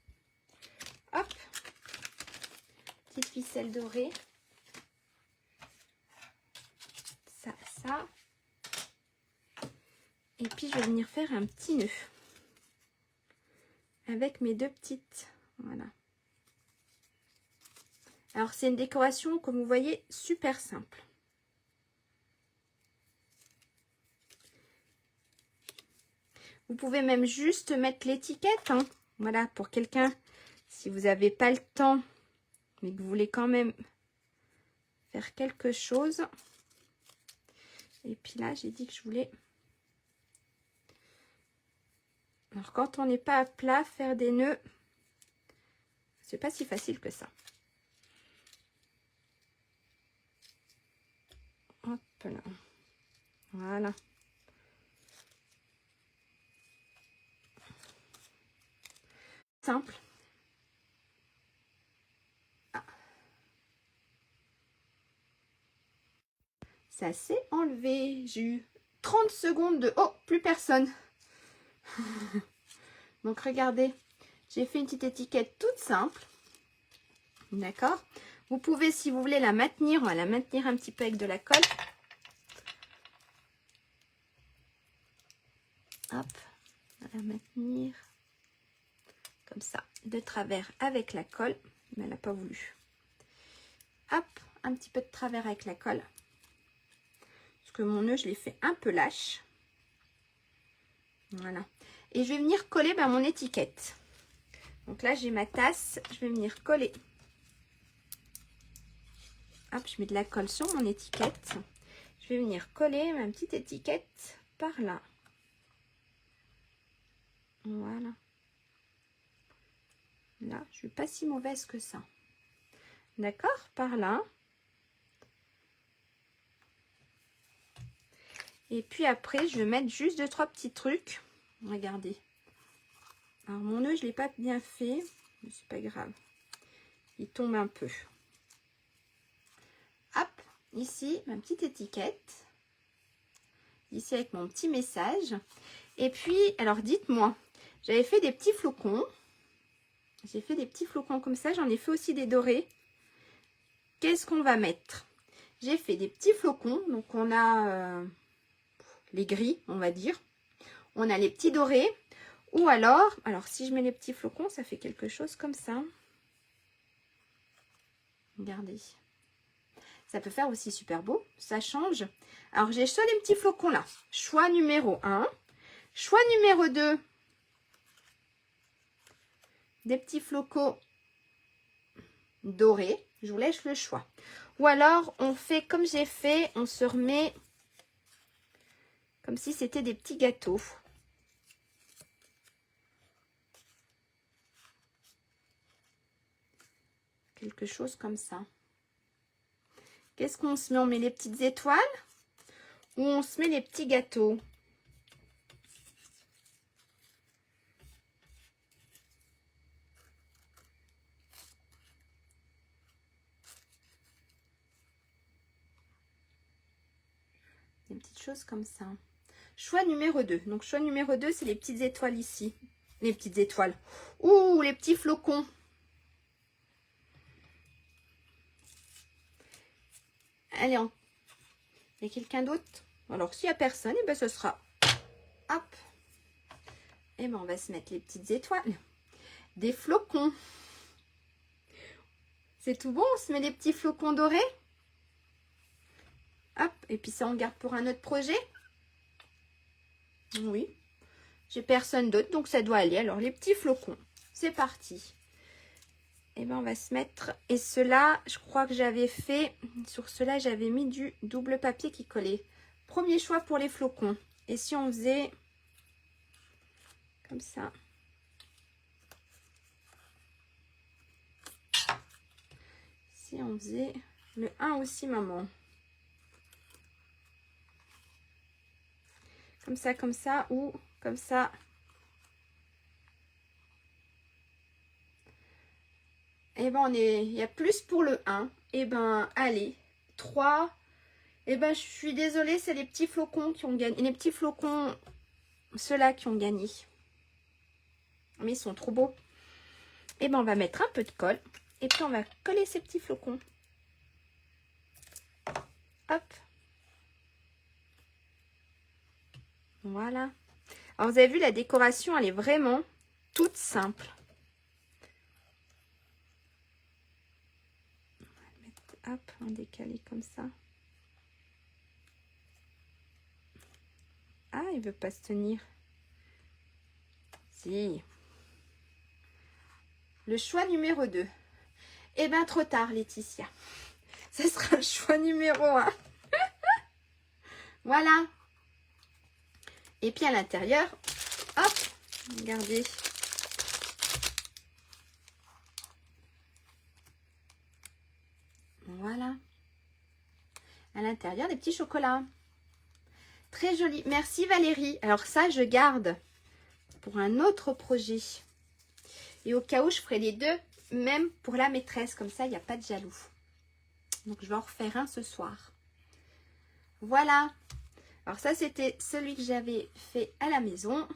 Hop, petite ficelle dorée. Ça. Et puis, je vais venir faire un petit nœud avec mes deux petites. Voilà. Alors, c'est une décoration, comme vous voyez, super simple. Vous pouvez même juste mettre l'étiquette. Hein. Voilà, pour quelqu'un, si vous n'avez pas le temps, mais que vous voulez quand même faire quelque chose. Et puis là, j'ai dit que je voulais... Alors, quand on n'est pas à plat, faire des nœuds, C'est pas si facile que ça. Hop là. Voilà. Simple. Ah. Ça s'est enlevé. J'ai eu 30 secondes de... Oh, plus personne. Donc, regardez. J'ai fait une petite étiquette toute simple. D'accord? Vous pouvez, si vous voulez la maintenir, on va la maintenir un petit peu avec de la colle. Hop, on va la maintenir comme ça, de travers avec la colle. Mais elle n'a pas voulu. Hop, un petit peu de travers avec la colle. Parce que mon nœud, je l'ai fait un peu lâche. Voilà. Et je vais venir coller mon étiquette. Donc là, j'ai ma tasse. Je vais venir coller. Hop, je mets de la colle sur mon étiquette. Je vais venir coller ma petite étiquette par là. Voilà. Là, je suis pas si mauvaise que ça. D'accord? Par là. Et puis après, je vais mettre juste 2-3 petits trucs. Regardez. Alors, mon nœud, je ne l'ai pas bien fait. Mais c'est pas grave. Il tombe un peu. Hop, ici, ma petite étiquette. Ici, avec mon petit message. Et puis, alors, dites-moi. J'avais fait des petits flocons. J'ai fait des petits flocons comme ça. J'en ai fait aussi des dorés. Qu'est-ce qu'on va mettre? J'ai fait des petits flocons. Donc, on a les gris, on va dire. On a les petits dorés. Ou alors si je mets les petits flocons, ça fait quelque chose comme ça. Regardez. Ça peut faire aussi super beau. Ça change. Alors, j'ai soit les petits flocons là. Choix numéro 1. Choix numéro 2. Des petits flocons dorés. Je vous laisse le choix. Ou alors, on fait comme j'ai fait. On se remet comme si c'était des petits gâteaux. Quelque chose comme ça. Qu'est-ce qu'on se met? On met les petites étoiles ou on se met les petits gâteaux? Des petites choses comme ça. Choix numéro 2. Donc, choix numéro 2, c'est les petites étoiles ici. Les petites étoiles. Ouh, les petits flocons. Allez, il y a quelqu'un d'autre? Alors, s'il n'y a personne, et ben, ce sera... Hop. Et ben, on va se mettre les petites étoiles. Des flocons. C'est tout bon, on se met des petits flocons dorés. Hop, et puis ça, on garde pour un autre projet. Oui. J'ai personne d'autre, donc ça doit aller. Alors, les petits flocons. C'est parti. Et ben, on va se mettre... Et cela, je crois que j'avais fait... Sur cela, j'avais mis du double papier qui collait. Premier choix pour les flocons. Et si on faisait... Comme ça. Si on faisait le 1 aussi, maman. Comme ça, ou comme ça. Et ben, il y a plus pour le 1. Et ben, allez, 3. Et ben, je suis désolée, c'est les petits flocons qui ont gagné. Les petits flocons, ceux-là qui ont gagné. Mais ils sont trop beaux. Et ben, on va mettre un peu de colle. Et puis, on va coller ces petits flocons. Hop. Voilà. Alors, vous avez vu, la décoration, elle est vraiment toute simple. On va le mettre, hop, en décalé comme ça. Ah, il veut pas se tenir. Si. Le choix numéro 2. Eh bien, trop tard, Laetitia. Ce sera le choix numéro 1. Voilà. Et puis à l'intérieur, hop, regardez. Voilà. À l'intérieur, des petits chocolats. Très joli. Merci Valérie. Alors ça, je garde pour un autre projet. Et au cas où, je ferai les deux, même pour la maîtresse. Comme ça, il n'y a pas de jaloux. Donc, je vais en refaire un ce soir. Voilà. Alors ça, c'était celui que j'avais fait à la maison.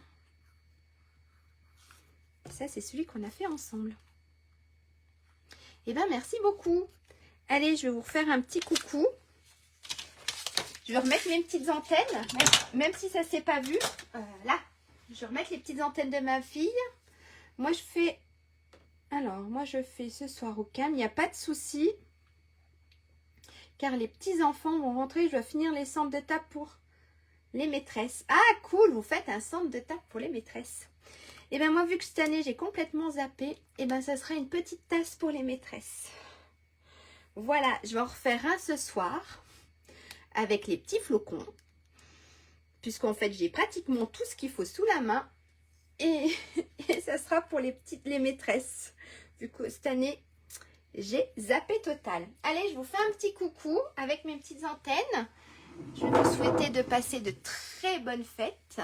Ça, c'est celui qu'on a fait ensemble. Eh bien, merci beaucoup. Allez, je vais vous refaire un petit coucou. Je vais remettre mes petites antennes, même si ça ne s'est pas vu. Là, je vais remettre les petites antennes de ma fille. Moi, je fais... Alors, moi, je fais ce soir au calme. Il n'y a pas de souci. Car les petits-enfants vont rentrer. Je dois finir les centres de table pour les maîtresses. Ah, cool, vous faites un centre de table pour les maîtresses. Et bien, moi, vu que cette année, j'ai complètement zappé, et bien, ça sera une petite tasse pour les maîtresses. Voilà, je vais en refaire un ce soir avec les petits flocons. Puisqu'en fait, j'ai pratiquement tout ce qu'il faut sous la main. Et ça sera pour les maîtresses. Du coup, cette année, j'ai zappé total. Allez, je vous fais un petit coucou avec mes petites antennes. Je vais vous souhaiter de passer de très bonnes fêtes.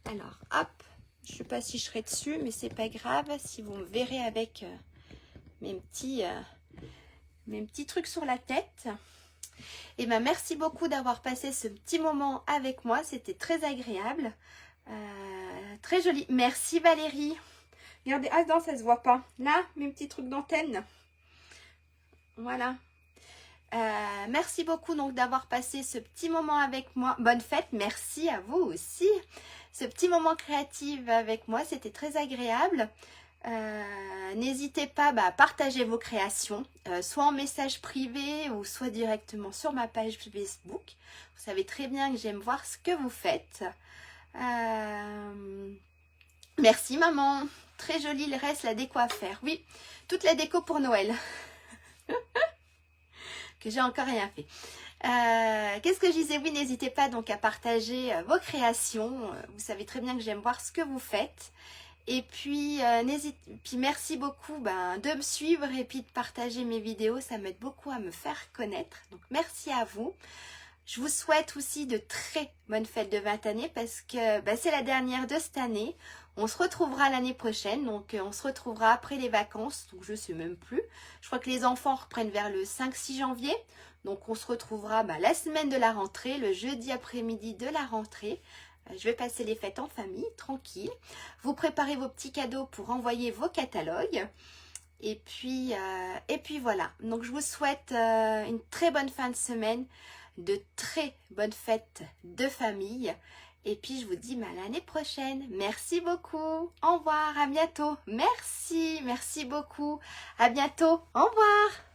Alors, hop, je ne sais pas si je serai dessus, mais c'est pas grave. Si vous me verrez avec mes petits trucs sur la tête. Et ben merci beaucoup d'avoir passé ce petit moment avec moi. C'était très agréable. Très joli. Merci Valérie. Regardez, ah non, ça se voit pas. Là, mes petits trucs d'antenne. Voilà. Merci beaucoup donc d'avoir passé ce petit moment avec moi. Bonne fête, merci à vous aussi. Ce petit moment créatif avec moi, c'était très agréable. N'hésitez pas à partager vos créations, soit en message privé ou soit directement sur ma page Facebook. Vous savez très bien que j'aime voir ce que vous faites. Merci maman. Très joli le reste, la déco à faire. Oui, toute la déco pour Noël. Que j'ai encore rien fait. Qu'est-ce que je disais? Oui, n'hésitez pas donc à partager vos créations. Vous savez très bien que j'aime voir ce que vous faites. Et puis, merci beaucoup de me suivre et puis de partager mes vidéos. Ça m'aide beaucoup à me faire connaître. Donc, merci à vous. Je vous souhaite aussi de très bonnes fêtes de 20 années parce que c'est la dernière de cette année. On se retrouvera l'année prochaine, donc on se retrouvera après les vacances, donc je ne sais même plus. Je crois que les enfants reprennent vers le 5-6 janvier, donc on se retrouvera la semaine de la rentrée, le jeudi après-midi de la rentrée. Je vais passer les fêtes en famille, tranquille. Vous préparez vos petits cadeaux pour envoyer vos catalogues. Et puis voilà, donc je vous souhaite une très bonne fin de semaine, de très bonnes fêtes de famille. Et puis je vous dis à l'année prochaine. Merci beaucoup. Au revoir, à bientôt. Merci beaucoup. À bientôt. Au revoir.